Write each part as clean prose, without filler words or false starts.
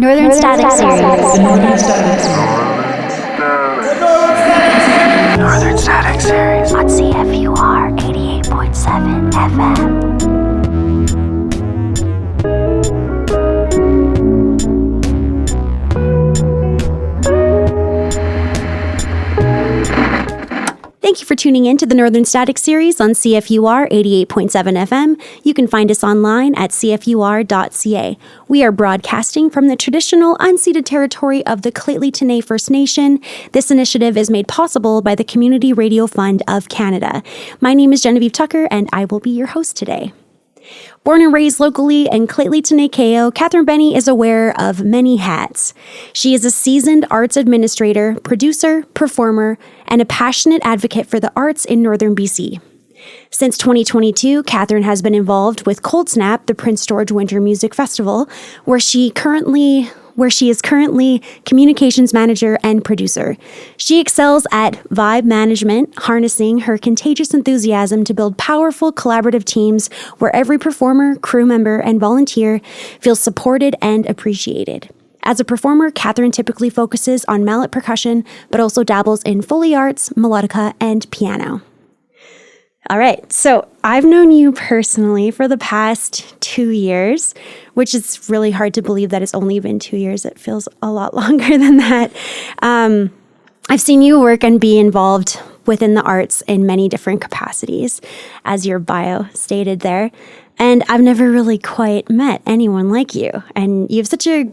Northern Static Series. Northern Static Series On CFUR 88.7 FM. Thank you for tuning in to the Northern Static Series on CFUR 88.7 FM. You can find us online at cfur.ca. We are broadcasting from the traditional unceded territory of the Lheidli T'enneh First Nation. This initiative is made possible by the Community Radio Fund of Canada. My name is Genevieve Tucker, and I will be your host today. Born and raised locally in Lheidli T'enneh Keyoh, Katherine Benny is aware of many hats. She is a seasoned arts administrator, producer, performer, and a passionate advocate for the arts in northern BC. Since 2022, Katherine has been involved with Coldsnap, the Prince George Winter Music Festival, where she is currently communications manager and producer. She excels at vibe management, harnessing her contagious enthusiasm to build powerful collaborative teams where every performer, crew member, and volunteer feels supported and appreciated. As a performer, Katherine typically focuses on mallet percussion, but also dabbles in Foley arts, melodica, and piano. All right, so I've known you personally for the past 2 years, which is really hard to believe that it's only been 2 years. It feels a lot longer than that. I've seen you work and be involved within the arts in many different capacities, as your bio stated there. And I've never really quite met anyone like you. And you have such a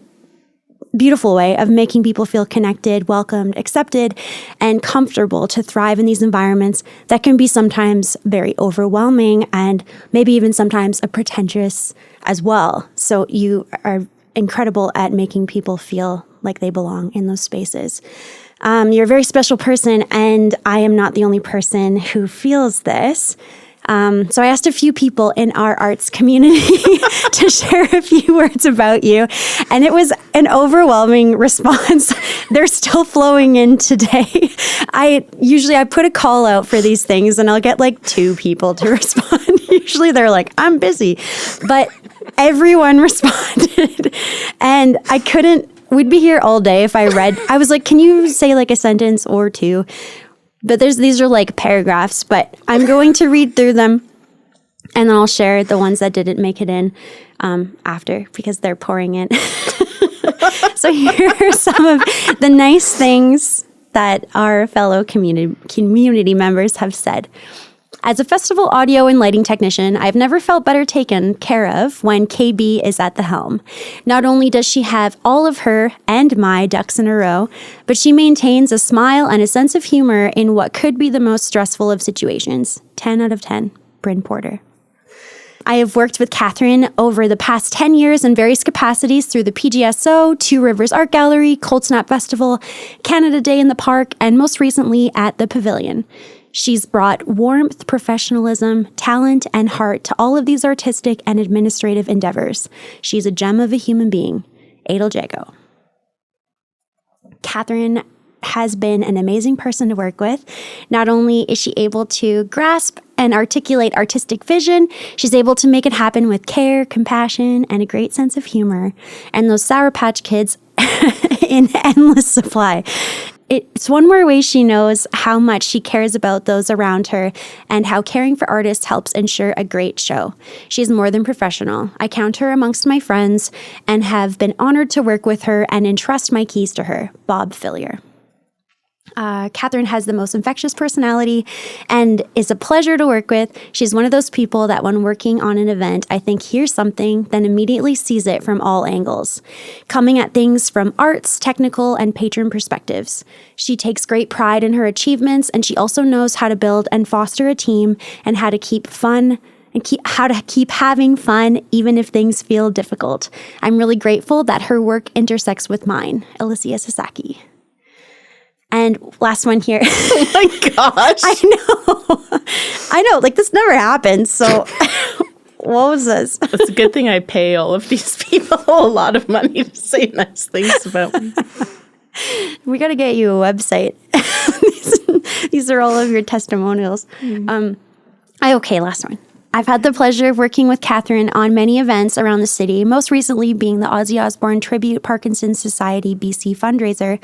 beautiful way of making people feel connected, welcomed, accepted, and comfortable to thrive in these environments that can be sometimes very overwhelming and maybe even sometimes pretentious as well. So you are incredible at making people feel like they belong in those spaces. You're a very special person, and I am not the only person who feels this. So I asked a few people in our arts community to share a few words about you, and it was an overwhelming response. They're still flowing in today. I put a call out for these things, and I'll get like 2 people to respond. Usually they're like, I'm busy, but everyone responded, and we'd be here all day if I was like, can you say like a sentence or 2? But these are like paragraphs, but I'm going to read through them, and then I'll share the ones that didn't make it in after, because they're pouring in. So here are some of the nice things that our fellow community members have said. As a festival audio and lighting technician, I've never felt better taken care of when KB is at the helm. Not only does she have all of her and my ducks in a row, but she maintains a smile and a sense of humor in what could be the most stressful of situations. 10 out of 10, Bryn Porter. I have worked with Katherine over the past 10 years in various capacities through the PGSO, Two Rivers Art Gallery, Coldsnap Festival, Canada Day in the Park, and most recently at the Pavilion. She's brought warmth, professionalism, talent, and heart to all of these artistic and administrative endeavors. She's a gem of a human being. Adel Jago. Katherine has been an amazing person to work with. Not only is she able to grasp and articulate artistic vision, she's able to make it happen with care, compassion, and a great sense of humor. And those Sour Patch Kids in endless supply. It's one more way she knows how much she cares about those around her and how caring for artists helps ensure a great show. She's more than professional. I count her amongst my friends and have been honored to work with her and entrust my keys to her. Bob Fillier. Katherine has the most infectious personality and is a pleasure to work with. She's one of those people that when working on an event, I think hears something, then immediately sees it from all angles, coming at things from arts, technical, and patron perspectives. She takes great pride in her achievements, and she also knows how to build and foster a team and how to keep fun and how to keep having fun even if things feel difficult. I'm really grateful that her work intersects with mine. Alicia Sasaki. And last one here. Oh my gosh. I know, like this never happened. So what was this? It's a good thing I pay all of these people a lot of money to say nice things about me. We got to get you a website. These are all of your testimonials. Okay, last one. I've had the pleasure of working with Katherine on many events around the city, most recently being the Ozzy Osbourne Tribute Parkinson's Society BC fundraiser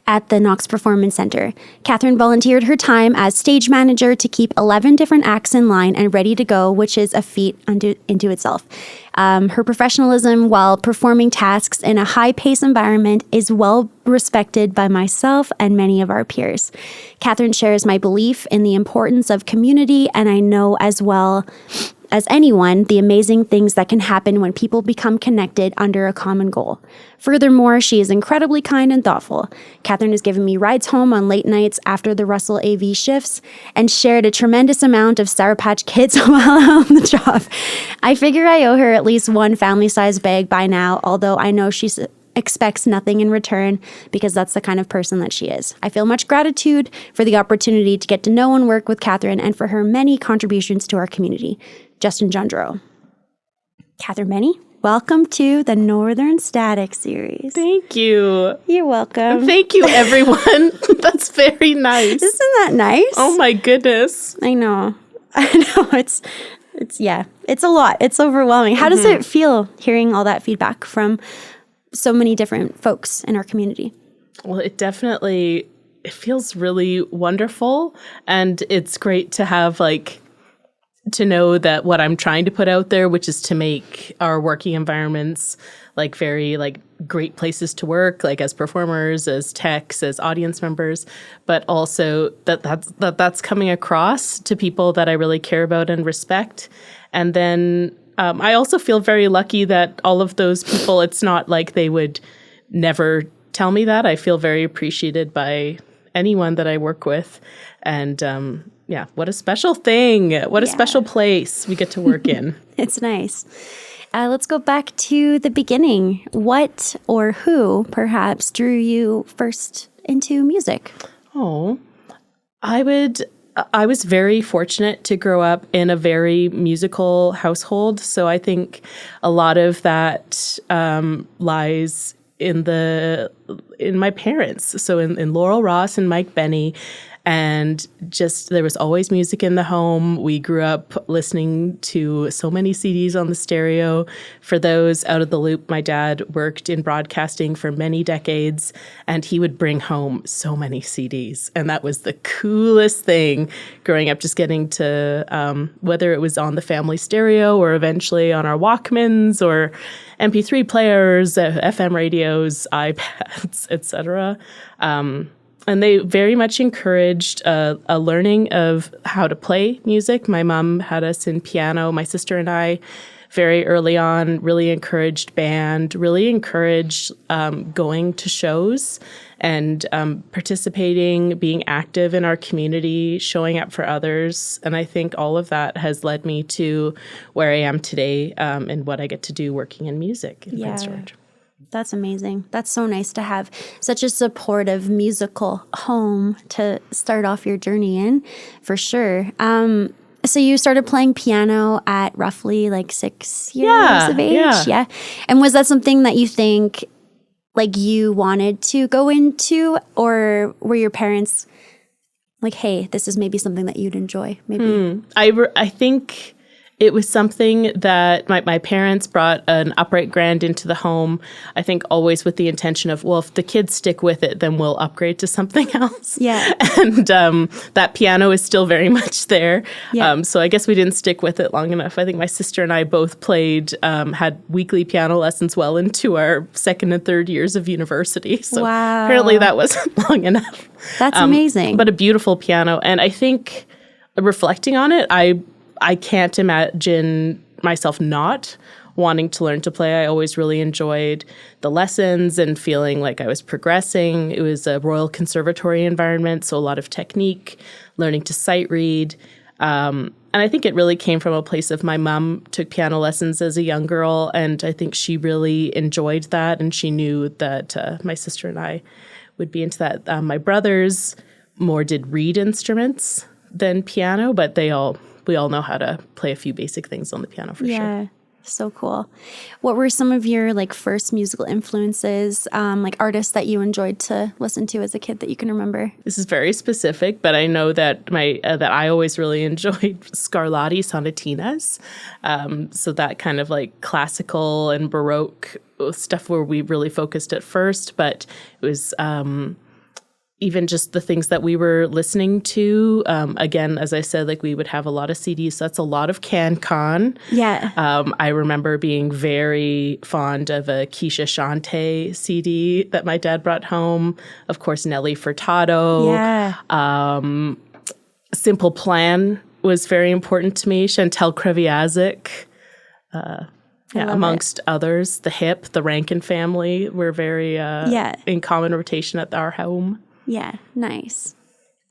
at the Knox Performance Center. Katherine volunteered her time as stage manager to keep 11 different acts in line and ready to go, which is a feat into itself. Her professionalism while performing tasks in a high-paced environment is well respected by myself and many of our peers. Katherine shares my belief in the importance of community, and I know as well as anyone the amazing things that can happen when people become connected under a common goal. Furthermore, she is incredibly kind and thoughtful. Katherine has given me rides home on late nights after the Russell AV shifts and shared a tremendous amount of Sour Patch Kids while on the job. I figure I owe her at least one family-sized bag by now, although I know she expects nothing in return because that's the kind of person that she is. I feel much gratitude for the opportunity to get to know and work with Katherine and for her many contributions to our community. Justin Jundro. Katherine Benny, welcome to the Northern Static series. Thank you. You're welcome. Thank you, everyone. That's very nice. Isn't that nice? Oh my goodness. I know. It's a lot. It's overwhelming. How does it feel hearing all that feedback from so many different folks in our community? Well, it feels really wonderful, and it's great to have to know that what I'm trying to put out there, which is to make our working environments very great places to work, as performers, as techs, as audience members, but also that's coming across to people that I really care about and respect. And then I also feel very lucky that all of those people, it's not like they would never tell me that. I feel very appreciated by anyone that I work with. And what a special thing. What a special place we get to work in. It's nice. Let's go back to the beginning. What or who perhaps drew you first into music? Oh, I was very fortunate to grow up in a very musical household. So I think a lot of that lies in my parents. So in Laurel Ross and Mike Benny. And just there was always music in the home. We grew up listening to so many CDs on the stereo. For those out of the loop, my dad worked in broadcasting for many decades, and he would bring home so many CDs. And that was the coolest thing growing up, just getting to, whether it was on the family stereo or eventually on our Walkmans or MP3 players, FM radios, iPads, etc. And they very much encouraged a learning of how to play music. My mom had us in piano. My sister and I, very early on, really encouraged band, really encouraged going to shows and participating, being active in our community, showing up for others. And I think all of that has led me to where I am today and what I get to do working in music in Prince George. That's amazing. That's so nice to have such a supportive musical home to start off your journey in, for sure. So you started playing piano at roughly 6 years of age? Yeah. And was that something that you think you wanted to go into, or were your parents hey, this is maybe something that you'd enjoy? Maybe. I think it was something that my parents brought an upright grand into the home, I think always with the intention of, well, if the kids stick with it, then we'll upgrade to something else. Yeah. And that piano is still very much there. Yeah. So I guess we didn't stick with it long enough. I think my sister and I both played, had weekly piano lessons well into our second and third years of university. So apparently that wasn't long enough. That's amazing. But a beautiful piano. And I think reflecting on it, I can't imagine myself not wanting to learn to play. I always really enjoyed the lessons and feeling like I was progressing. It was a Royal Conservatory environment, so a lot of technique, learning to sight read. And I think it really came from a place of my mom took piano lessons as a young girl, and I think she really enjoyed that, and she knew that my sister and I would be into that. My brothers more did reed instruments than piano, but we all know how to play a few basic things on the piano for sure. So cool. What were some of your like first musical influences, like artists that you enjoyed to listen to as a kid that you can remember? This is very specific, but I know that that I always really enjoyed Scarlatti sonatinas. So that kind of like classical and Baroque stuff where we really focused at first, but it was even just the things that we were listening to. Again, as I said, like we would have a lot of CDs. So that's a lot of CanCon. Yeah. I remember being very fond of a Keisha Shante CD that my dad brought home. Of course, Nelly Furtado. Yeah. Simple Plan was very important to me. Chantal Kreviazuk. Amongst others. The Hip, the Rankin family were very in common rotation at our home. Yeah, nice.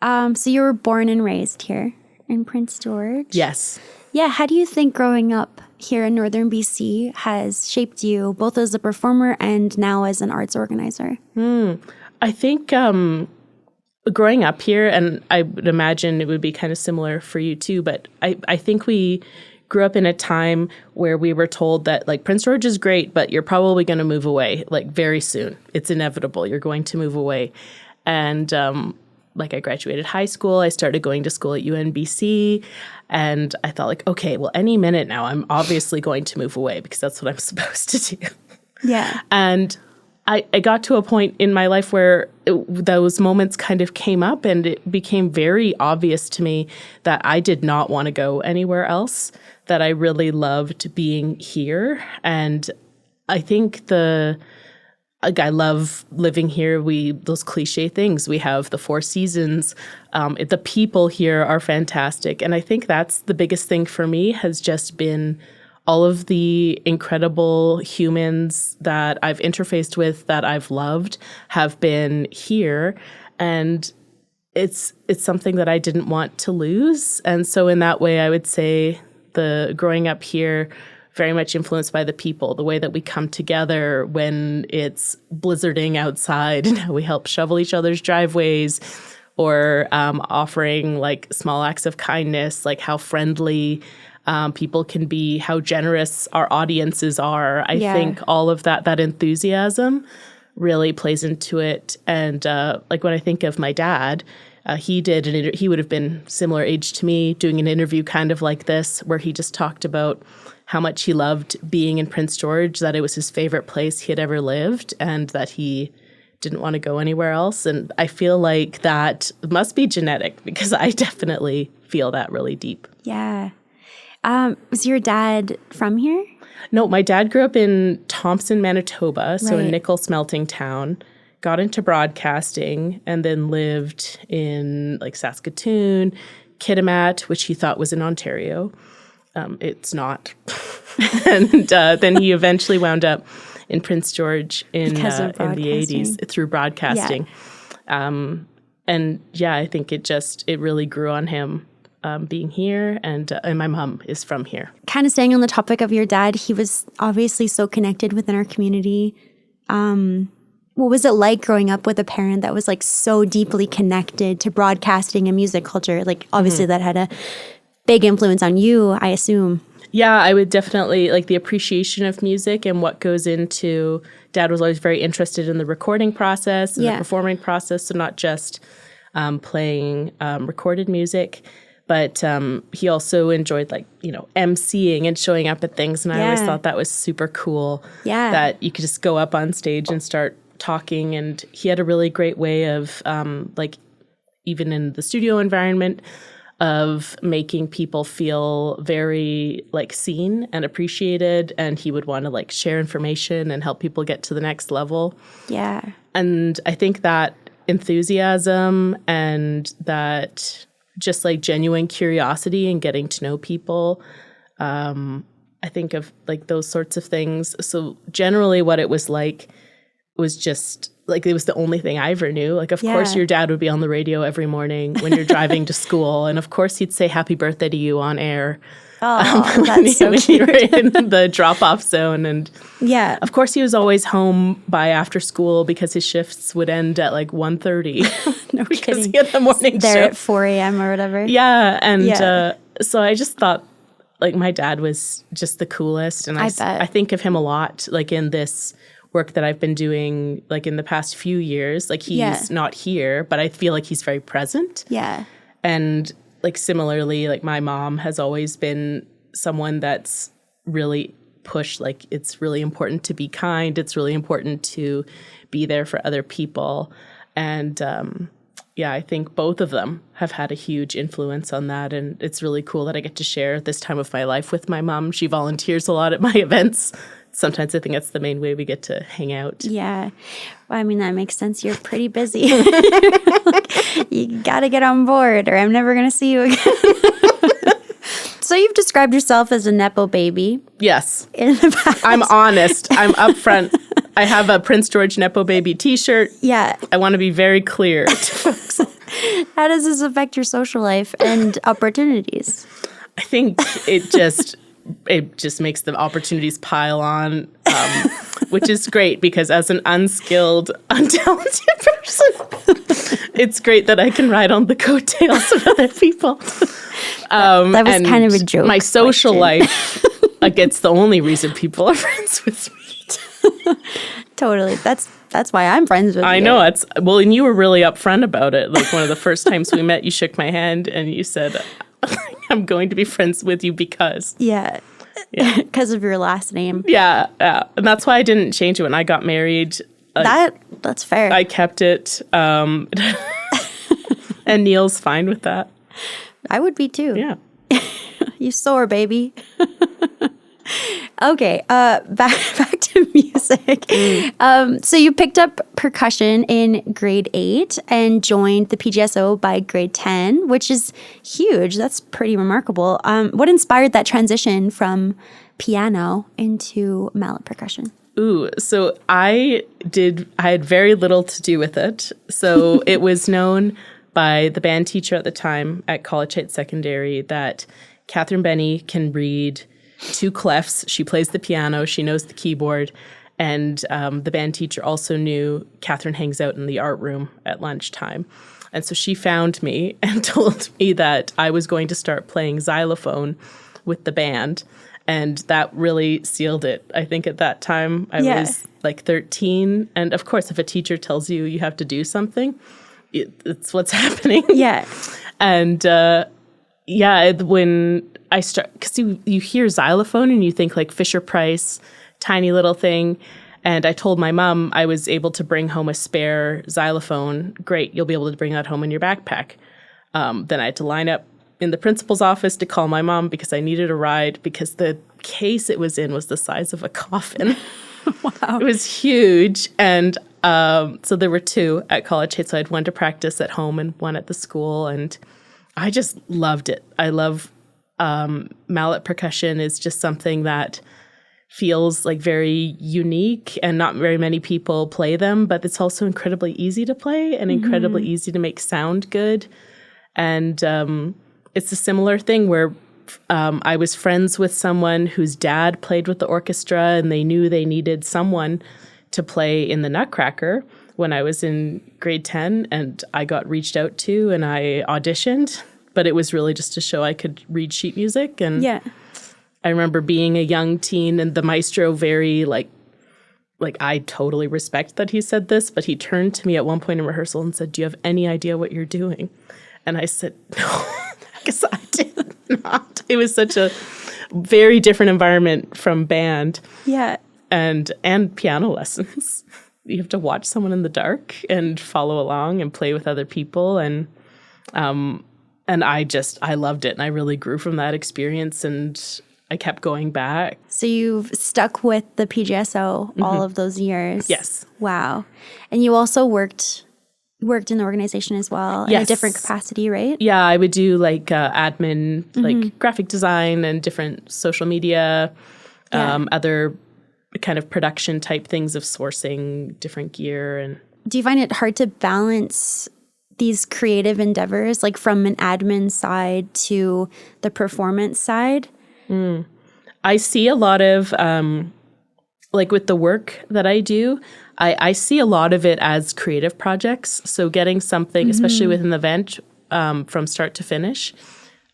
So you were born and raised here in Prince George? Yes. Yeah, how do you think growing up here in Northern BC has shaped you both as a performer and now as an arts organizer? I think growing up here, and I would imagine it would be kind of similar for you too, but I think we grew up in a time where we were told that like Prince George is great, but you're probably going to move away like very soon. It's inevitable. You're going to move away. And like I graduated high school, I started going to school at UNBC, and I thought like, okay, well, any minute now, I'm obviously going to move away because that's what I'm supposed to do. Yeah. And I got to a point in my life where those moments kind of came up, and it became very obvious to me that I did not want to go anywhere else, that I really loved being here. And I think I love living here. Those cliche things. We have the 4 seasons. The people here are fantastic. And I think that's the biggest thing for me has just been all of the incredible humans that I've interfaced with, that I've loved, have been here. And it's something that I didn't want to lose. And so in that way, I would say the growing up here very much influenced by the people, the way that we come together when it's blizzarding outside and how we help shovel each other's driveways, or offering like small acts of kindness, like how friendly people can be, how generous our audiences are. I think all of that enthusiasm really plays into it. And like when I think of my dad, he would have been similar age to me, doing an interview kind of like this, where he just talked about how much he loved being in Prince George, that it was his favorite place he had ever lived, and that he didn't want to go anywhere else. And I feel like that must be genetic, because I definitely feel that really deep. Yeah. Was your dad from here? No, my dad grew up in Thompson, Manitoba, so Right. a nickel smelting town. Got into broadcasting and then lived in like Saskatoon, Kitimat, which he thought was in Ontario. It's not. And then he eventually wound up in Prince George in the 80s through broadcasting. Yeah. And yeah, I think it really grew on him being here. And my mom is from here. Kind of staying on the topic of your dad, he was obviously so connected within our community. What was it like growing up with a parent that was like so deeply connected to broadcasting and music culture? Like obviously that had a big influence on you, I assume. Yeah, I would definitely like the appreciation of music and what goes into. Dad was always very interested in the recording process and the performing process, so not just playing recorded music, but he also enjoyed like, emceeing and showing up at things. And I always thought that was super cool. Yeah, that you could just go up on stage and start talking. And he had a really great way of like even in the studio environment, of making people feel very like seen and appreciated, and he would want to like share information and help people get to the next level. Yeah. And I think that enthusiasm and that just like genuine curiosity and getting to know people, I think of like those sorts of things. So generally what it was like was just like it was the only thing I ever knew. Like, of course, your dad would be on the radio every morning when you're driving to school. And of course, he'd say happy birthday to you on air. Oh, that's so cute. You were in the drop-off zone. And of course, he was always home by after school because his shifts would end at like 1:30. No because kidding. he had the morning there shift. At 4 a.m. or whatever. Yeah. And so I just thought like my dad was just the coolest. And I bet. I think of him a lot, like in this work that I've been doing, like in the past few years. Like he's not here, but I feel like he's very present. Yeah. And like similarly, like my mom has always been someone that's really pushed, like it's really important to be kind. It's really important to be there for other people. And I think both of them have had a huge influence on that. And it's really cool that I get to share this time of my life with my mom. She volunteers a lot at my events. Sometimes I think that's the main way we get to hang out. Yeah. Well, I mean, that makes sense. You're pretty busy. You got to get on board or I'm never going to see you again. So you've described yourself as a Nepo baby. Yes. In the past. I'm honest. I'm upfront. I have a Prince George Nepo baby t-shirt. Yeah. I want to be very clear to folks. How does this affect your social life and opportunities? I think it just makes the opportunities pile on, which is great because as an unskilled, untalented person, it's great that I can ride on the coattails of other people. That was kind of a joke. My social life, like it's the only reason people are friends with me. Totally. That's why I'm friends with you. I know. And you were really upfront about it. Like one of the first times we met, you shook my hand and you said, I'm going to be friends with you because. Yeah. Because of your last name. Yeah. And that's why I didn't change it when I got married. That's fair. I kept it. And Neil's fine with that. I would be too. Yeah. You sore, baby. Okay, back to music. So you picked up percussion in grade 8 and joined the PGSO by grade 10, which is huge. That's pretty remarkable. What inspired that transition from piano into mallet percussion? Ooh, so I had very little to do with it. So it was known by the band teacher at the time at College Heights Secondary that Katherine Benny can read 2 clefs. She plays the piano. She knows the keyboard. And the band teacher also knew Katherine hangs out in the art room at lunchtime. And so she found me and told me that I was going to start playing xylophone with the band. And that really sealed it. I think at that time I was like 13. And of course, if a teacher tells you you have to do something, it's what's happening. Yeah. And when I start, because you hear xylophone and you think like Fisher-Price, tiny little thing. And I told my mom I was able to bring home a spare xylophone. Great, you'll be able to bring that home in your backpack. Then I had to line up in the principal's office to call my mom because I needed a ride because the case it was in was the size of a coffin. Wow. It was huge. And so there were 2 at College Heights. So I had one to practice at home and one at the school. And I just loved it. I love mallet percussion is just something that feels like very unique and not very many people play them, but it's also incredibly easy to play and incredibly easy to make sound good. And it's a similar thing where I was friends with someone whose dad played with the orchestra and they knew they needed someone to play in the Nutcracker when I was in grade 10 and I got reached out to and I auditioned, but it was really just to show I could read sheet music. And I remember being a young teen and the maestro very like I totally respect that he said this, but he turned to me at one point in rehearsal and said, "Do you have any idea what you're doing?" And I said, "No, because I did not." It was such a very different environment from band. Yeah. And piano lessons. You have to watch someone in the dark and follow along and play with other people. And I loved it. And I really grew from that experience and I kept going back. So you've stuck with the PGSO all of those years? Yes. Wow. And you also worked in the organization as well in a different capacity, right? Yeah, I would do like admin, like graphic design and different social media, other kind of production type things of sourcing different gear. And do you find it hard to balance these creative endeavors, like from an admin side to the performance side? I see a lot of, like with the work that I do, I see a lot of it as creative projects. So getting something, especially with an event, from start to finish,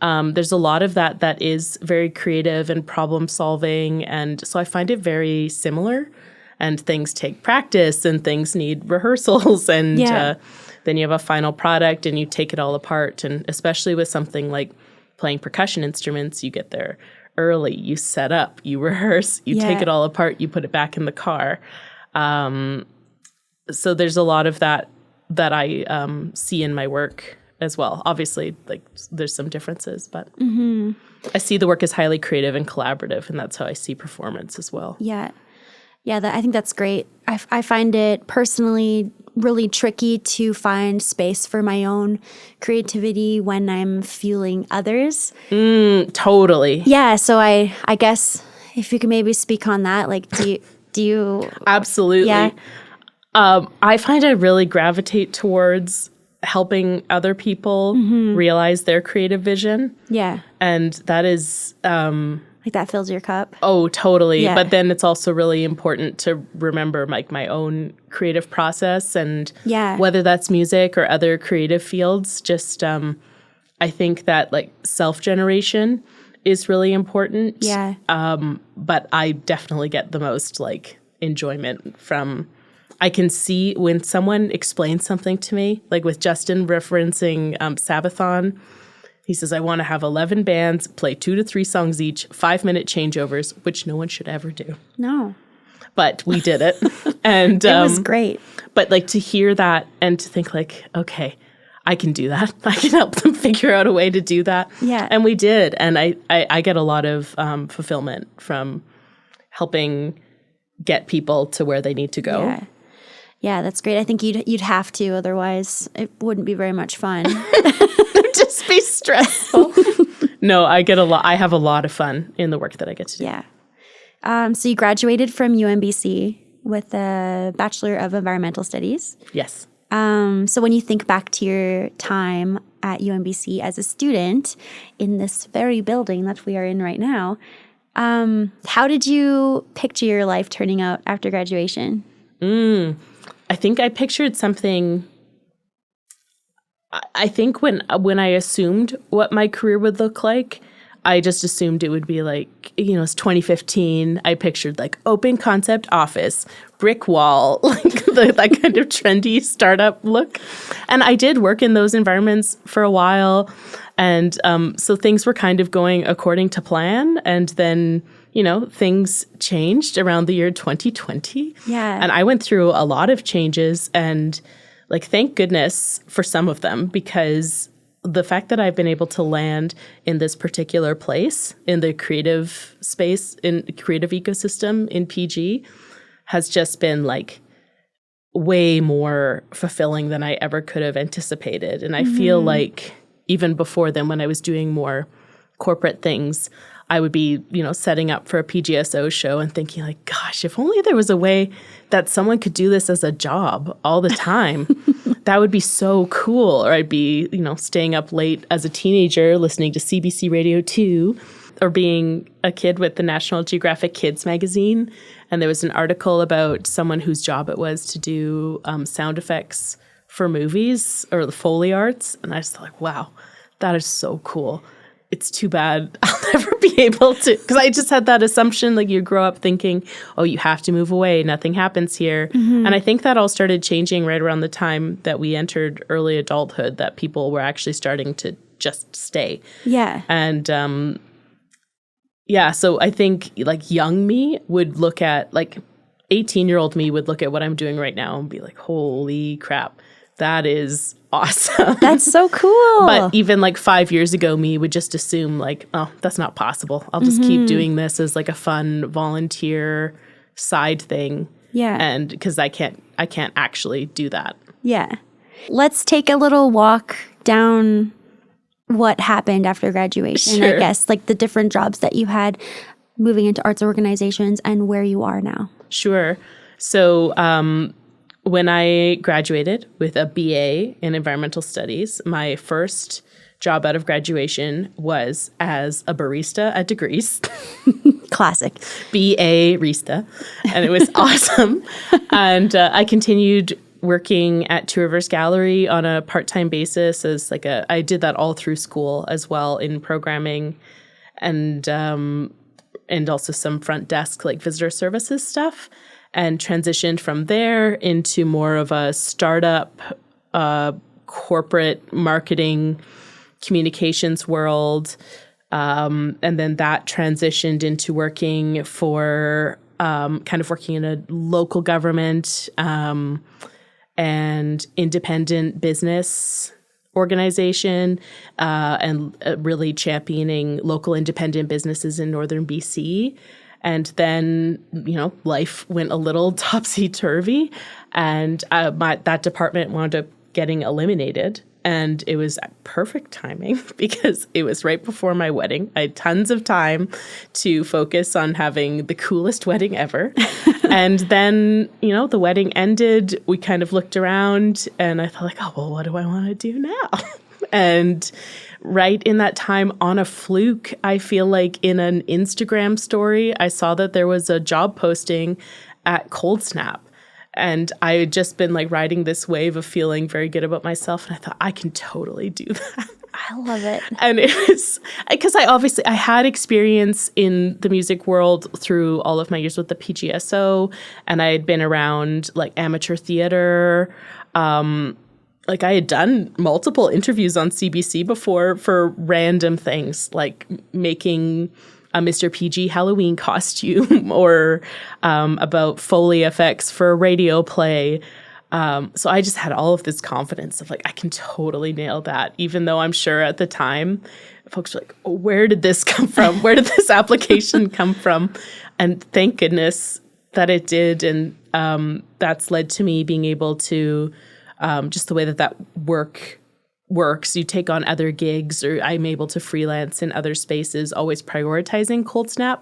There's a lot of that is very creative and problem solving. And so I find it very similar. And things take practice and things need rehearsals. And then you have a final product and you take it all apart. And especially with something like playing percussion instruments, you get there early, you set up, you rehearse, you take it all apart, you put it back in the car. So there's a lot of that I see in my work as well. Obviously, like there's some differences, but I see the work as highly creative and collaborative, and that's how I see performance as well. Yeah. Yeah, I think that's great. I find it personally really tricky to find space for my own creativity when I'm fueling others. Totally. Yeah, so I guess if you could maybe speak on that, like do you Absolutely. Yeah. I find I really gravitate towards helping other people realize their creative vision. Yeah. And that is Like that fills your cup. Oh, totally. Yeah. But then it's also really important to remember like my own creative process and whether that's music or other creative fields. Just I think that like self-generation is really important. Yeah. But I definitely get the most like enjoyment from I can see when someone explains something to me, like with Justin referencing Sabathon. He says, I want to have 11 bands, play 2 to 3 songs each, 5-minute changeovers, which no one should ever do. No. But we did it. And it was great. But like to hear that and to think like, okay, I can do that. I can help them figure out a way to do that. Yeah. And we did. And I get a lot of fulfillment from helping get people to where they need to go. Yeah. Yeah, that's great. I think you'd have to, otherwise it wouldn't be very much fun. Just be stressful. No, I have a lot of fun in the work that I get to do. Yeah. So you graduated from UMBC with a Bachelor of Environmental Studies. Yes. So when you think back to your time at UMBC as a student in this very building that we are in right now, how did you picture your life turning out after graduation? I think I pictured something. I think when I assumed what my career would look like, I just assumed it would be like, it's 2015. I pictured like open concept office, brick wall, like that kind of trendy startup look. And I did work in those environments for a while. And so things were kind of going according to plan. And then, things changed around the year 2020. Yeah. And I went through a lot of changes and like, thank goodness for some of them, because the fact that I've been able to land in this particular place, in the creative space, in creative ecosystem in PG, has just been like way more fulfilling than I ever could have anticipated. And I feel like even before then, when I was doing more corporate things, I would be, setting up for a PGSO show and thinking like, gosh, if only there was a way that someone could do this as a job all the time, that would be so cool. Or I'd be, staying up late as a teenager listening to CBC Radio 2, or being a kid with the National Geographic Kids magazine. And there was an article about someone whose job it was to do sound effects for movies or the Foley arts. And I just thought like, wow, that is so cool. It's too bad I'll never be able to, because I just had that assumption, like you grow up thinking, oh, you have to move away, nothing happens here. And I think that all started changing right around the time that we entered early adulthood, that people were actually starting to just stay. Yeah. And so I think like young me would look at, like 18-year-old me would look at what I'm doing right now and be like, holy crap, that is awesome. That's so cool. But even like 5 years ago, me would just assume like, oh, that's not possible. I'll just keep doing this as like a fun volunteer side thing. Yeah. And because I can't actually do that. Yeah. Let's take a little walk down what happened after graduation, Sure. I guess, like the different jobs that you had moving into arts organizations and where you are now. Sure. So when I graduated with a BA in environmental studies, my first job out of graduation was as a barista at Degrees. Classic. BA Rista. And it was awesome. And I continued working at Two Rivers Gallery on a part-time basis as I did that all through school as well in programming and also some front desk visitor services stuff, and transitioned from there into more of a startup corporate marketing communications world. And then that transitioned into working for working in a local government and independent business organization and really championing local independent businesses in northern BC. And then, life went a little topsy-turvy, and that department wound up getting eliminated. And it was perfect timing because it was right before my wedding. I had tons of time to focus on having the coolest wedding ever. And then, the wedding ended. We kind of looked around and I thought what do I want to do now? And right in that time, on a fluke, I feel like in an Instagram story, I saw that there was a job posting at Coldsnap. And I had just been riding this wave of feeling very good about myself. And I thought, I can totally do that. I love it. And it was because I had experience in the music world through all of my years with the PGSO. And I had been around amateur theater. I had done multiple interviews on CBC before for random things like making a Mr. PG Halloween costume or about Foley effects for a radio play. So I just had all of this confidence of I can totally nail that, even though I'm sure at the time folks were oh, where did this come from? Where did this application come from? And thank goodness that it did. And that's led to me being able to just the way that works. You take on other gigs, or I'm able to freelance in other spaces, always prioritizing Coldsnap.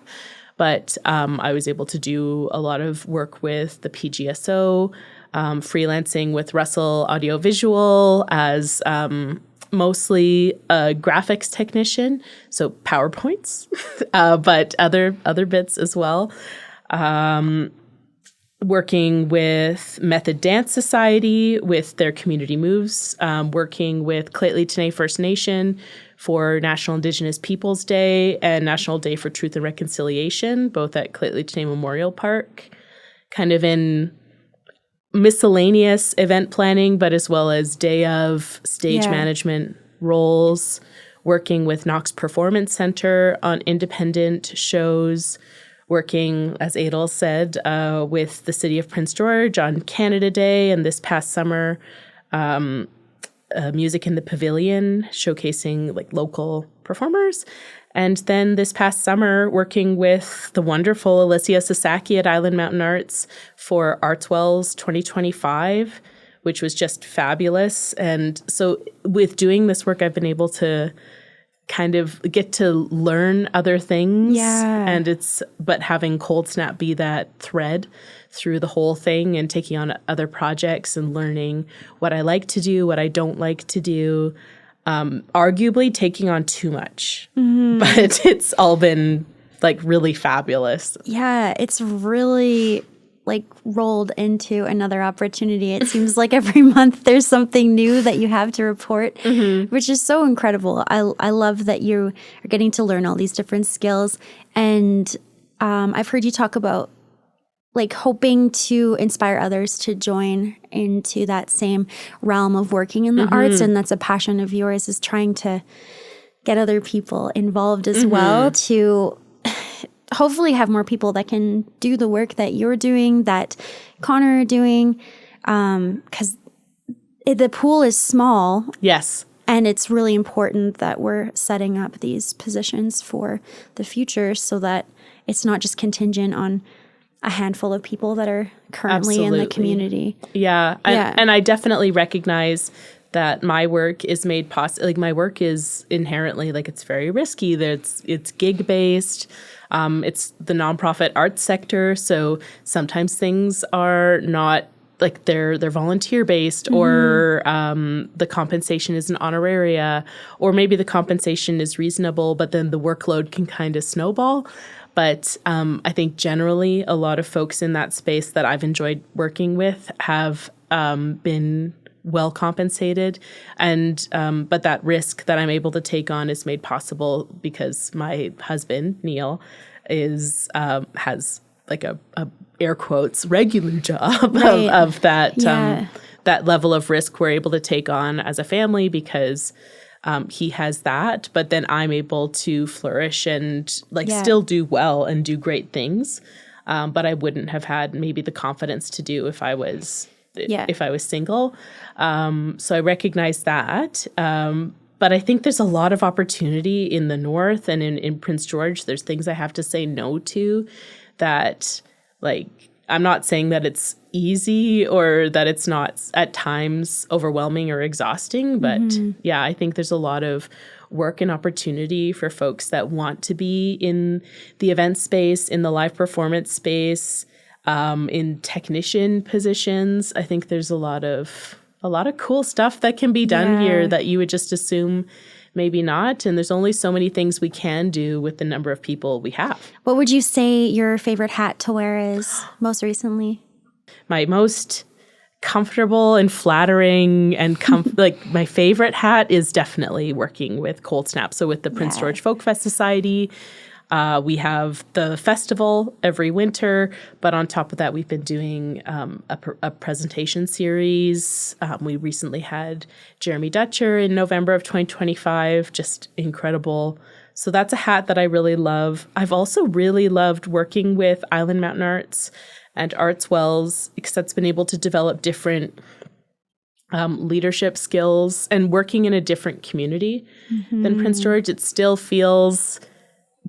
But I was able to do a lot of work with the PGSO, freelancing with Russell Audiovisual as mostly a graphics technician, so PowerPoints, but other bits as well. Working with Method Dance Society with their community moves, working with Lheidli T'enneh First Nation for National Indigenous Peoples Day and National Day for Truth and Reconciliation, both at Lheidli T'enneh Memorial Park, kind of in miscellaneous event planning, but as well as day of stage management roles, working with Knox Performance Center on independent shows, working, as Adel said, with the City of Prince George on Canada Day, and this past summer, Music in the Pavilion, showcasing local performers. And then this past summer, working with the wonderful Alicia Sasaki at Island Mountain Arts for Artswell's 2025, which was just fabulous. And so with doing this work, I've been able to kind of get to learn other things. But having Coldsnap be that thread through the whole thing and taking on other projects and learning what I like to do, what I don't like to do, arguably taking on too much, but it's all been really fabulous. Yeah, it's really rolled into another opportunity. It seems like every month there's something new that you have to report, which is so incredible. I love that you are getting to learn all these different skills. And I've heard you talk about hoping to inspire others to join into that same realm of working in the arts. And that's a passion of yours, is trying to get other people involved as well, to hopefully have more people that can do the work that you're doing, that Connor are doing, because the pool is small. Yes. And it's really important that we're setting up these positions for the future so that it's not just contingent on a handful of people that are currently in the community. Yeah. And I definitely recognize that my work is made possible. My work is inherently it's very risky. It's gig based. It's the nonprofit arts sector, so sometimes things are not they're volunteer based, or the compensation is an honoraria, or maybe the compensation is reasonable, but then the workload can kind of snowball. But I think generally a lot of folks in that space that I've enjoyed working with have been well compensated, and but that risk that I'm able to take on is made possible because my husband Neil has like a air quotes regular job Right. of that Yeah. that level of risk we're able to take on as a family because he has that, but then I'm able to flourish and still do well and do great things. But I wouldn't have had maybe the confidence to do if I was single. So I recognize that. But I think there's a lot of opportunity in the North and in Prince George. There's things I have to say no to that, I'm not saying that it's easy or that it's not at times overwhelming or exhausting, but yeah, I think there's a lot of work and opportunity for folks that want to be in the event space, in the live performance space, in technician positions. I think there's a lot of cool stuff that can be done here that you would just assume maybe not. And there's only so many things we can do with the number of people we have. What would you say your favorite hat to wear is most recently? My most comfortable and flattering and my favorite hat is definitely working with Coldsnap. So with the Prince George Folk Fest Society, we have the festival every winter, but on top of that, we've been doing a presentation series. We recently had Jeremy Dutcher in November of 2025, just incredible. So that's a hat that I really love. I've also really loved working with Island Mountain Arts and Arts Wells because that's been able to develop different leadership skills and working in a different community than Prince George. It still feels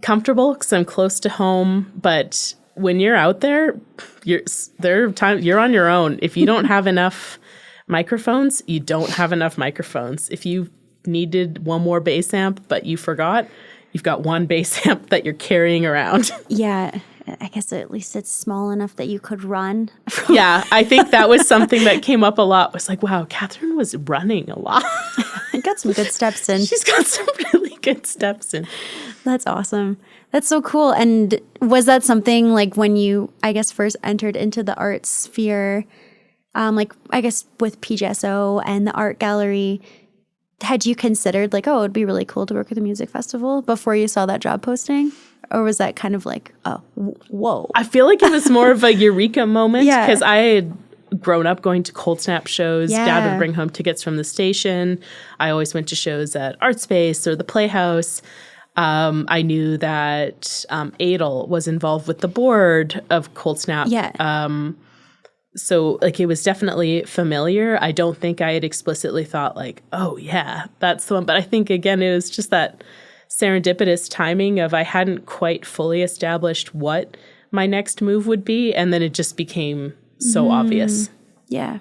comfortable because I'm close to home, but when you're out there, you're on your own. If you don't have enough microphones, you don't have enough microphones. If you needed one more bass amp but you forgot, you've got one bass amp that you're carrying around. Yeah. I guess at least it's small enough that you could run. Yeah, I think that was something that came up a lot. Was like, wow, Catherine was running a lot. I got some good steps in. She's got some really good steps in. That's awesome. That's so cool. And was that something when you, I guess, first entered into the art sphere, I guess with PGSO and the art gallery, had you considered it would be really cool to work at a music festival before you saw that job posting? Or was that kind of oh, whoa? I feel like it was more of a eureka moment Yeah. because I had grown up going to Coldsnap shows. Yeah. Dad would bring home tickets from the station. I always went to shows at Art Space or the Playhouse. I knew that Adel was involved with the board of Coldsnap. Yeah. So it was definitely familiar. I don't think I had explicitly thought oh yeah, that's the one. But I think again, it was just that serendipitous timing of I hadn't quite fully established what my next move would be. And then it just became so obvious. Yeah.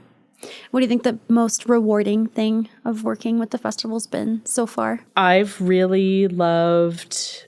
What do you think the most rewarding thing of working with the festival's been so far? I've really loved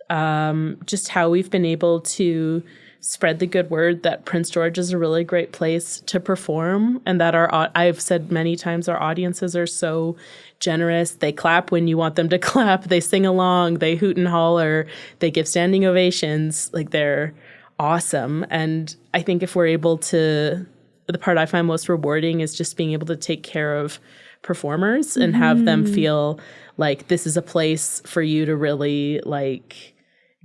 just how we've been able to spread the good word that Prince George is a really great place to perform, and that I've said many times our audiences are so generous. They clap when you want them to clap. They sing along. They hoot and holler. They give standing ovations. They're awesome. And I think if we're able to, the part I find most rewarding is just being able to take care of performers and have them feel like this is a place for you to really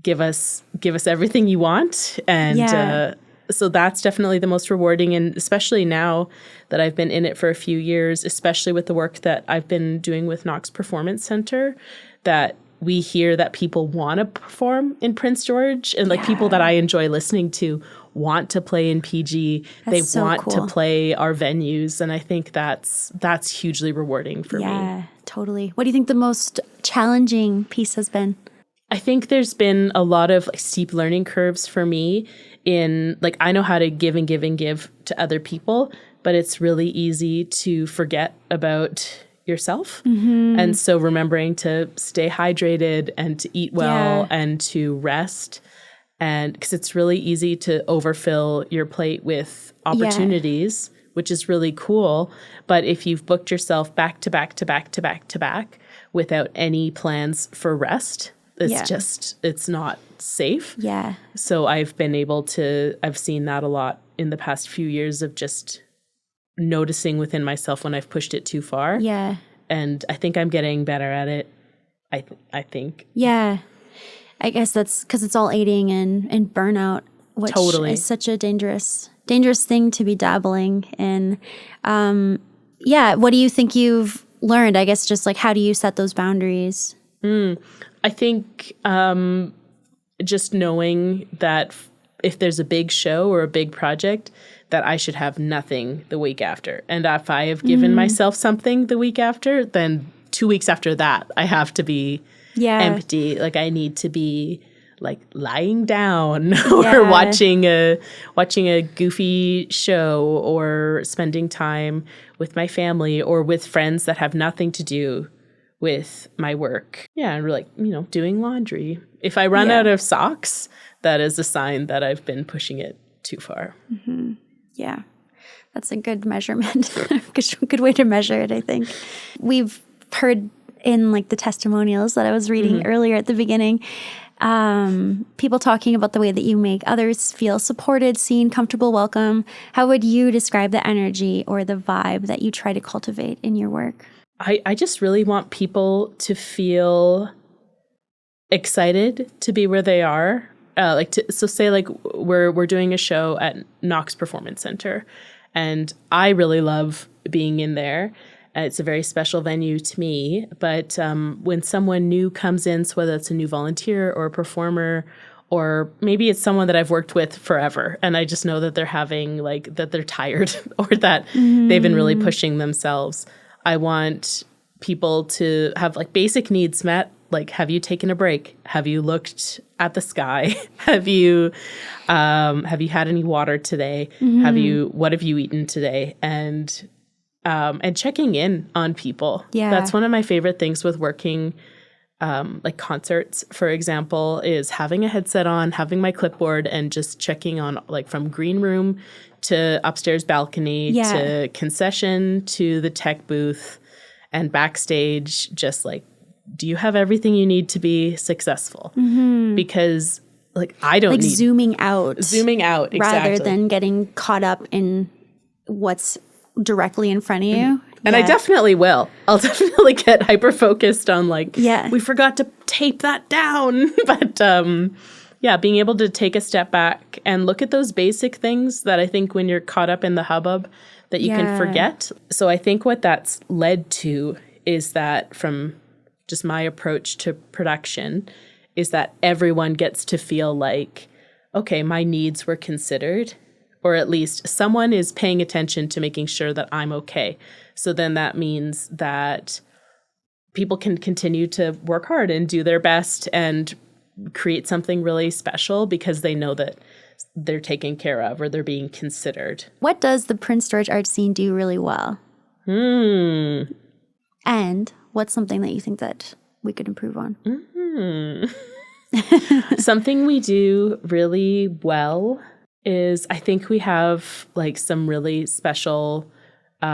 give us everything you want. And so that's definitely the most rewarding. And especially now that I've been in it for a few years, especially with the work that I've been doing with Knox Performance Center, that we hear that people want to perform in Prince George and people that I enjoy listening to want to play in PG. They so want cool. to play our venues. And I think that's hugely rewarding for me. Yeah, totally. What do you think the most challenging piece has been? I think there's been a lot of steep learning curves for me in I know how to give and give and give to other people, but it's really easy to forget about yourself. And so remembering to stay hydrated and to eat well and to rest. And because it's really easy to overfill your plate with opportunities, which is really cool. But if you've booked yourself back to back to back to back to back without any plans for rest, it's not safe. Yeah. So I've seen that a lot in the past few years of just noticing within myself when I've pushed it too far. Yeah. And I think I'm getting better at it. I think. Yeah. I guess that's because it's all aiding in burnout, which Totally. is such a dangerous thing to be dabbling in. What do you think you've learned? I guess just like, how do you set those boundaries? I think just knowing that if there's a big show or a big project, that I should have nothing the week after. And if I have given myself something the week after, then 2 weeks after that, I have to be empty. Like I need to be like lying down or watching a goofy show or spending time with my family or with friends that have nothing to do with my work. Yeah, and like, doing laundry. If I run out of socks, that is a sign that I've been pushing it too far. Mm-hmm. Yeah, that's a good measurement. Good way to measure it, I think. We've heard in like the testimonials that I was reading earlier at the beginning, people talking about the way that you make others feel supported, seen, comfortable, welcome. How would you describe the energy or the vibe that you try to cultivate in your work? I just really want people to feel excited to be where they are. Say like we're doing a show at Knox Performance Center, and I really love being in there. It's a very special venue to me. But when someone new comes in, so whether it's a new volunteer or a performer, or maybe it's someone that I've worked with forever, and I just know that they're having that they're tired or that they've been really pushing themselves. I want people to have like basic needs met. Like, have you taken a break? Have you looked at the sky? Have you had any water today? What have you eaten today? And checking in on people. Yeah. That's one of my favorite things with working, like concerts, for example, is having a headset on, having my clipboard, and just checking on like from green room to upstairs balcony to concession to the tech booth and backstage, just like, do you have everything you need to be successful? Because like I don't need zooming out exactly, rather than getting caught up in what's directly in front of you. And I definitely will. I'll definitely get hyper focused on like, we forgot to tape that down. But being able to take a step back and look at those basic things that I think when you're caught up in the hubbub that you can forget. So I think what that's led to is that from just my approach to production is that everyone gets to feel like, okay, my needs were considered, or at least someone is paying attention to making sure that I'm okay. So then that means that people can continue to work hard and do their best and create something really special because they know that they're taken care of or they're being considered. What does the Prince George art scene do really well? And what's something that you think that we could improve on? Something we do really well is I think we have like some really special, we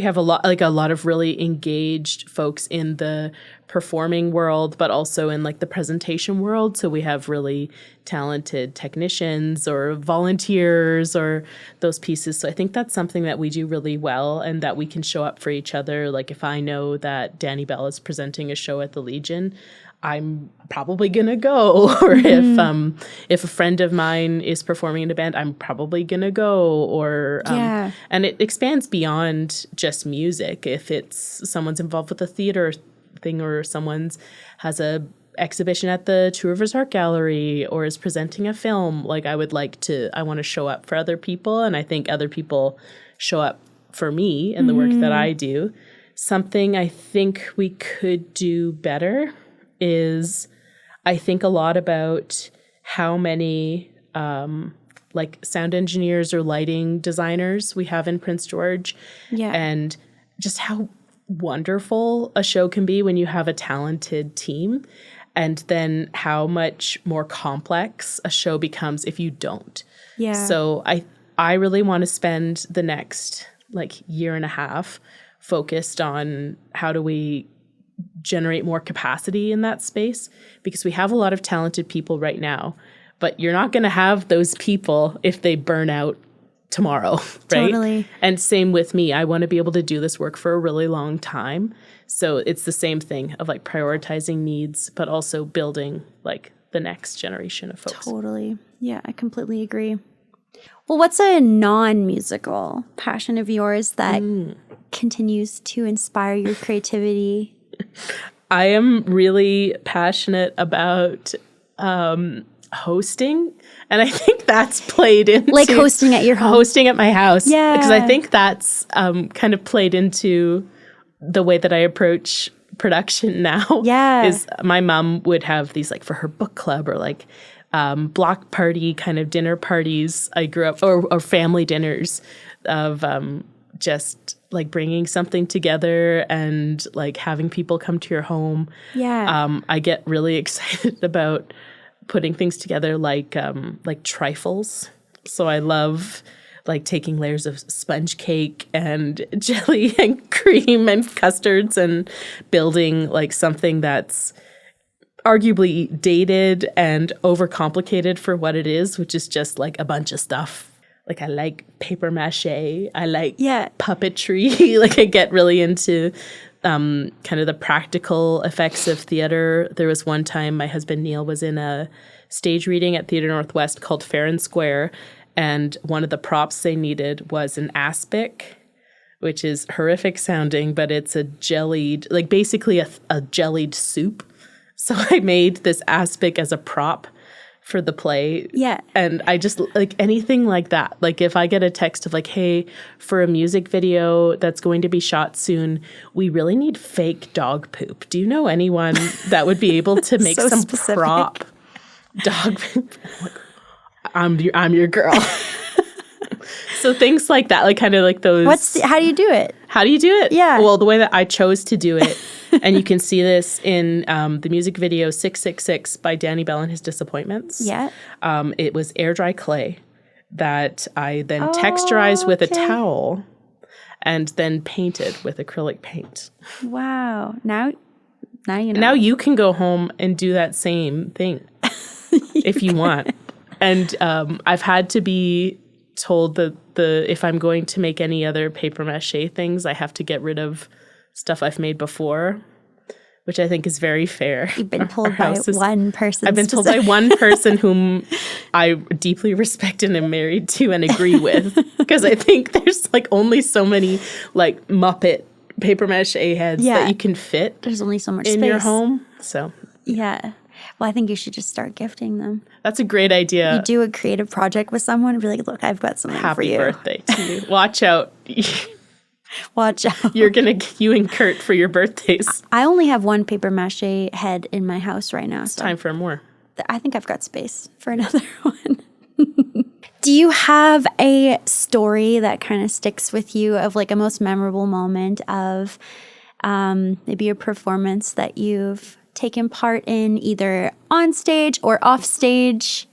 have a lot of really engaged folks in the performing world, but also in like the presentation world. So we have really talented technicians or volunteers or those pieces. So I think that's something that we do really well and that we can show up for each other. Like if I know that Danny Bell is presenting a show at the Legion, I'm probably gonna go. Or if a friend of mine is performing in a band, I'm probably gonna go. Or and it expands beyond just music. If it's someone's involved with a theater thing or someone's has a exhibition at the Two Rivers Art Gallery or is presenting a film, like I want to show up for other people, and I think other people show up for me in the work that I do. Something I think we could do better is I think a lot about how many sound engineers or lighting designers we have in Prince George, and just how wonderful a show can be when you have a talented team, and then how much more complex a show becomes if you don't. So I really want to spend the next year and a half focused on how do we generate more capacity in that space, because we have a lot of talented people right now, but you're not going to have those people if they burn out tomorrow, right? Totally. And same with me. I want to be able to do this work for a really long time. So it's the same thing of like prioritizing needs, but also building like the next generation of folks. Totally. Yeah, I completely agree. Well, what's a non-musical passion of yours that continues to inspire your creativity? I am really passionate about hosting. And I think that's played into... Like hosting at your home? Hosting at my house. Yeah. Because I think that's kind of played into the way that I approach production now. Yeah. Is my mom would have these like for her book club or like block party kind of dinner parties. I grew up, or family dinners of just like bringing something together and like having people come to your home. Yeah. I get really excited about putting things together like trifles. So I love like taking layers of sponge cake and jelly and cream and custards and building like something that's arguably dated and overcomplicated for what it is, which is just like a bunch of stuff. Like I like paper mache. I like puppetry. Like I get really into kind of the practical effects of theater. There was one time my husband Neil was in a stage reading at Theatre Northwest called Fair and Square. And one of the props they needed was an aspic, which is horrific sounding, but it's a jellied, like basically a jellied soup. So I made this aspic as a prop for the play. Yeah. And I just like anything like that. Like if I get a text of like, hey, for a music video that's going to be shot soon, we really need fake dog poop. Do you know anyone that would be able to make So some specific. prop dog poop? I'm your girl. So things like that, like kind of like those. How do you do it? How do you do it? Yeah. Well, the way that I chose to do it, and you can see this in the music video 666 by Danny Bell and His Disappointments. Yeah. It was air dry clay that I then texturized with a towel and then painted with acrylic paint. Wow. Now you know. Now you can go home and do that same thing if you want. And I've had to be told that if I'm going to make any other paper mache things, I have to get rid of stuff I've made before, which I think is very fair. You've been told by one person. I've been told by one person whom I deeply respect and am married to and agree with, because I think there's like only so many like Muppet paper mache heads that you can fit. There's only so much in space. your home. So yeah. Well, I think you should just start gifting them. That's a great idea. You do a creative project with someone and be like, look, I've got something for you. Happy birthday to you. Watch out. Watch out. You and Kurt for your birthdays. I only have one paper mache head in my house right now. It's time for more. I think I've got space for another one. Do you have a story that kind of sticks with you of like a most memorable moment of maybe a performance that you've taken part in either on stage or off stage?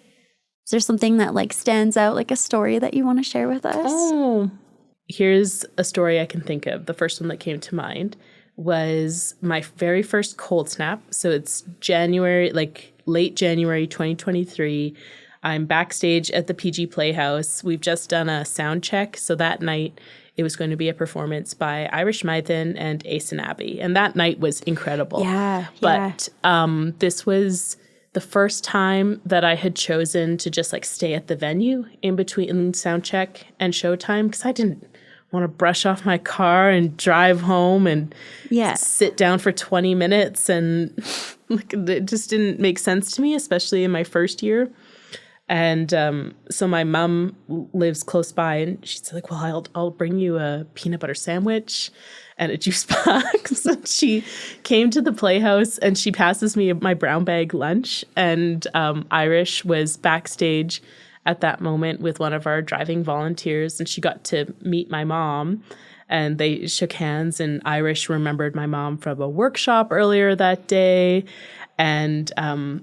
Is there something that like stands out, like a story that you want to share with us? Oh, here's a story I can think of. The first one that came to mind was my very first Coldsnap. So it's January, like late January 2023. I'm backstage at the PG Playhouse. We've just done a sound check. So that night it was going to be a performance by Irish Maithen and Ace Abbey. And that night was incredible. Yeah. But this was the first time that I had chosen to just like stay at the venue in between sound check and showtime, because I didn't want to brush off my car and drive home and sit down for 20 minutes. And like, it just didn't make sense to me, especially in my first year. And so my mom lives close by, and she's like, well, I'll bring you a peanut butter sandwich and a juice box. And she came to the Playhouse, and she passes me my brown bag lunch. And Irish was backstage at that moment with one of our driving volunteers, and she got to meet my mom. And they shook hands, and Irish remembered my mom from a workshop earlier that day. And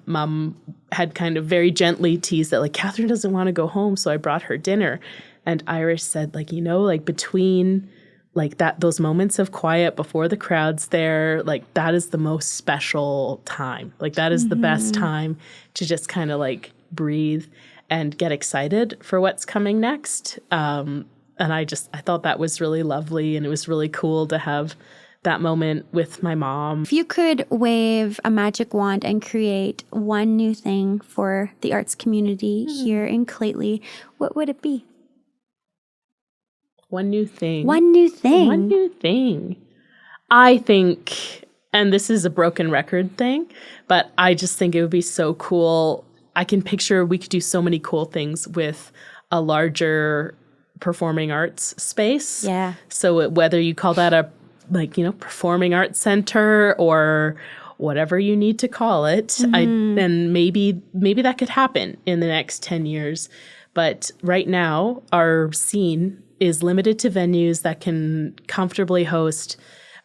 Mom had kind of very gently teased that, like, Katherine doesn't want to go home, so I brought her dinner. And Irish said, like, you know, like, between, like, those moments of quiet before the crowd's there, like, that is the most special time. Like, that is the best time to just kind of, like, breathe. and get excited for what's coming next. And I thought that was really lovely, and it was really cool to have that moment with my mom. If you could wave a magic wand and create one new thing for the arts community here in Lheidli, what would it be? One new thing. One new thing. One new thing. I think, and this is a broken record thing, but I just think it would be so cool. I can picture we could do so many cool things with a larger performing arts space. Yeah. So whether you call that a performing arts center or whatever you need to call it, then maybe that could happen in the next 10 years. But right now, our scene is limited to venues that can comfortably host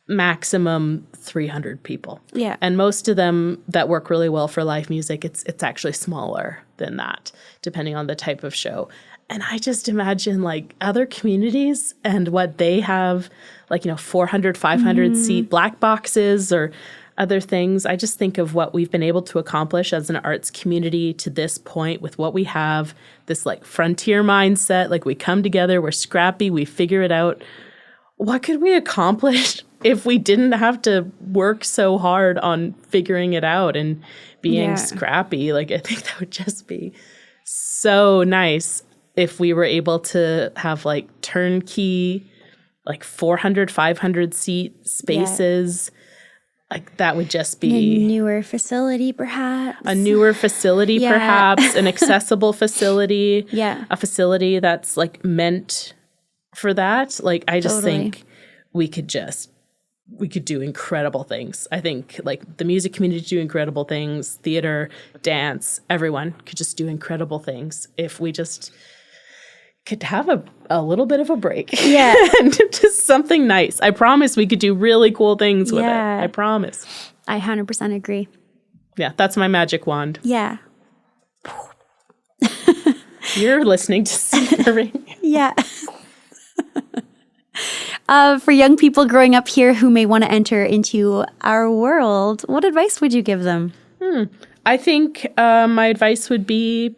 maximum 300 people. Yeah. And most of them that work really well for live music, it's actually smaller than that, depending on the type of show. And I just imagine other communities and what they have, 400, 500 seat black boxes or other things. I just think of what we've been able to accomplish as an arts community to this point with what we have, this frontier mindset, we come together, we're scrappy, we figure it out. What could we accomplish if we didn't have to work so hard on figuring it out and being scrappy? I think that would just be so nice if we were able to have turnkey, 400, 500 seat spaces. That would just be a newer facility, perhaps. An accessible facility. Yeah. A facility that's meant for that. I just think we could do incredible things. I think the music community do incredible things, theater, dance, everyone could just do incredible things if we just could have a little bit of a break. Yeah. And just something nice. I promise we could do really cool things with it. I promise. I 100% agree. Yeah, that's my magic wand. Yeah. You're listening to CFUR. Yeah. For young people growing up here who may want to enter into our world, what advice would you give them? I think my advice would be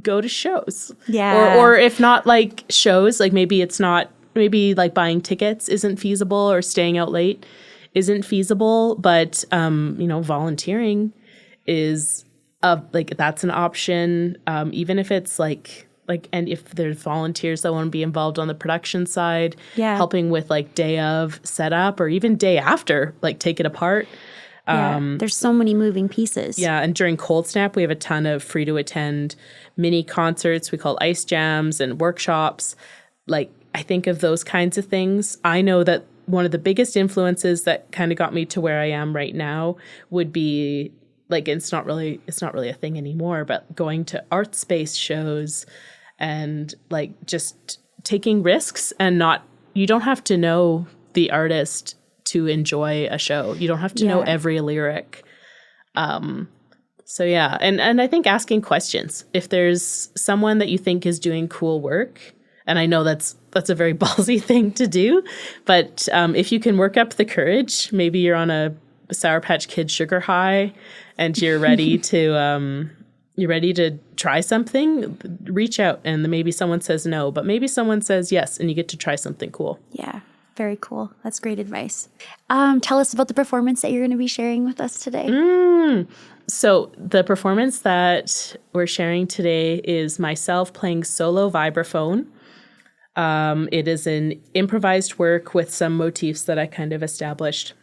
go to shows. Yeah. Or if not shows, maybe buying tickets isn't feasible or staying out late isn't feasible, but volunteering is that's an option. Even if it's and if there's volunteers that want to be involved on the production side, helping with day of setup or even day after, take it apart. There's so many moving pieces. Yeah, and during Coldsnap, we have a ton of free to attend mini concerts we call ice jams and workshops. I think of those kinds of things. I know that one of the biggest influences that kind of got me to where I am right now would be it's not really a thing anymore, but going to art space shows and just taking risks and you don't have to know the artist to enjoy a show. You don't have to know every lyric. So yeah, and I think asking questions. If there's someone that you think is doing cool work, and I know that's a very ballsy thing to do, but if you can work up the courage, maybe you're on a Sour Patch Kid sugar high, and you're ready to try something, reach out, and maybe someone says no, but maybe someone says yes, and you get to try something cool. Yeah. Very cool. That's great advice. Tell us about the performance that you're going to be sharing with us today. So the performance that we're sharing today is myself playing solo vibraphone. It is an improvised work with some motifs that I kind of established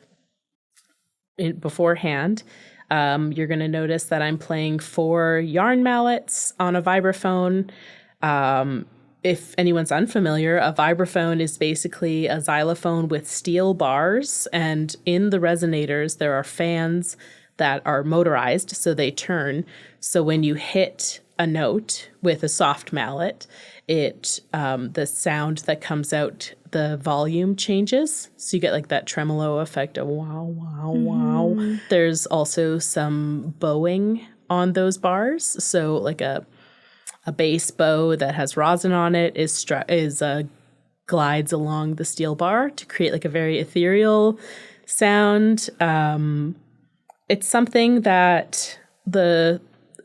beforehand. You're going to notice that I'm playing 4 yarn mallets on a vibraphone. If anyone's unfamiliar, a vibraphone is basically a xylophone with steel bars, and in the resonators there are fans that are motorized, so they turn. So when you hit a note with a soft mallet, the sound that comes out, the volume changes. So you get that tremolo effect of wow, wow, wow. There's also some bowing on those bars. So a bass bow that has rosin on it glides along the steel bar to create a very ethereal sound. It's something that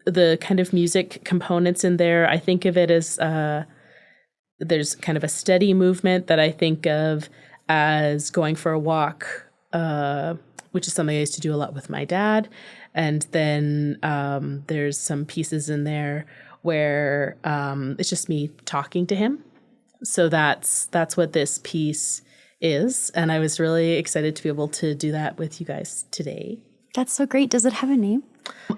the kind of music components in there, I think of it as there's kind of a steady movement that I think of as going for a walk, which is something I used to do a lot with my dad. And then there's some pieces in there where it's just me talking to him. So that's what this piece is. And I was really excited to be able to do that with you guys today. That's so great. Does it have a name?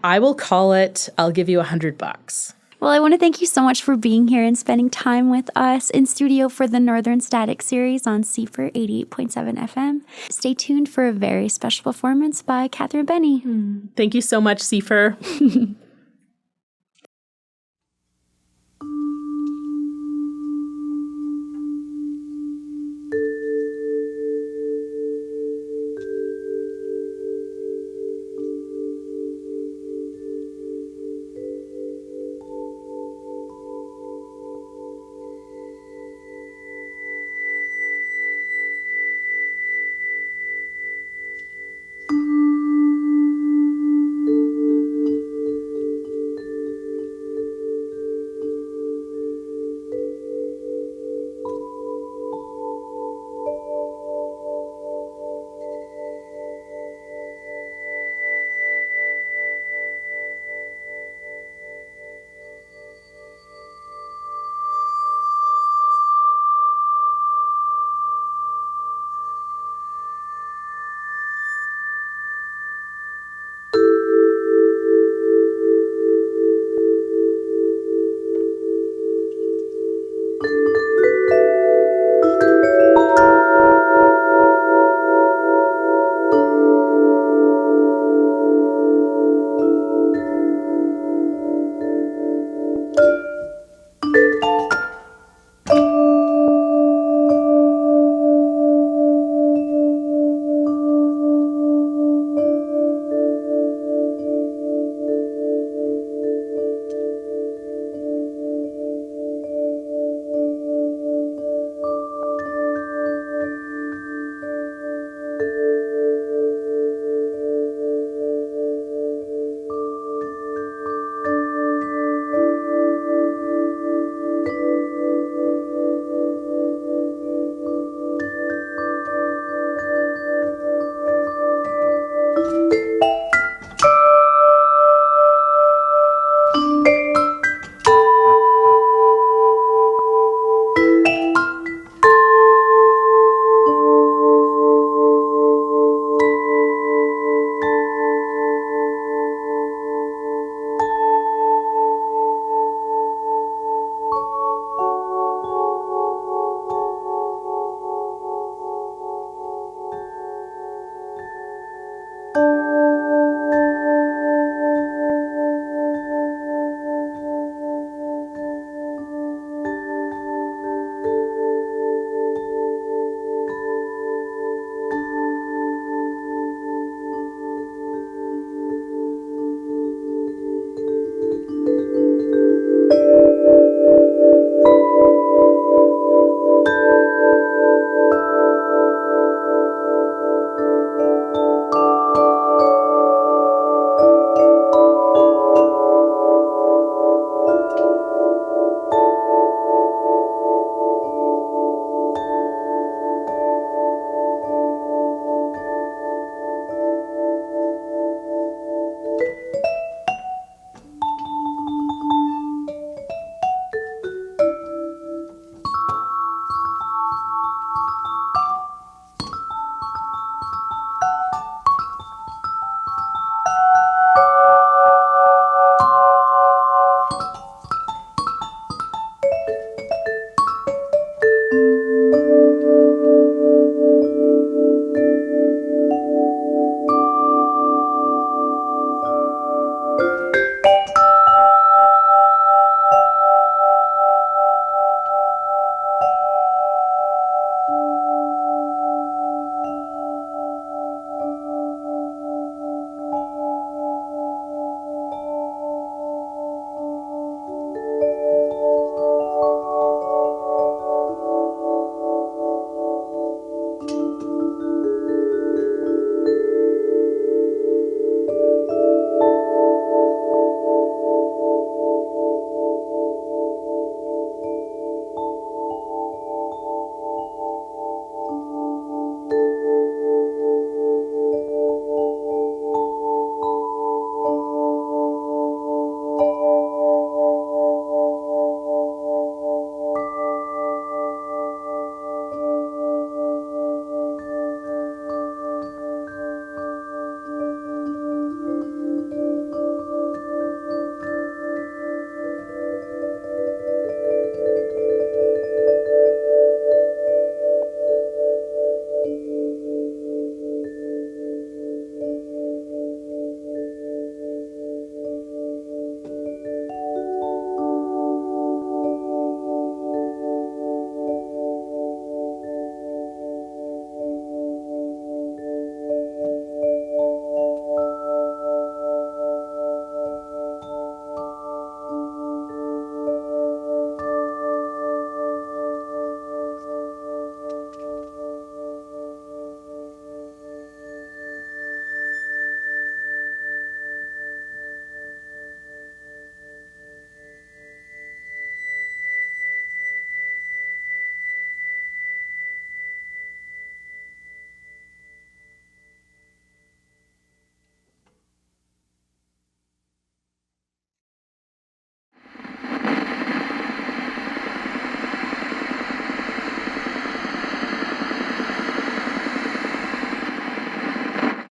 I will call it, I'll give you $100. Well, I want to thank you so much for being here and spending time with us in studio for the Northern Static series on CFUR 88.7 FM. Stay tuned for a very special performance by Katherine Benny. Thank you so much, CFUR.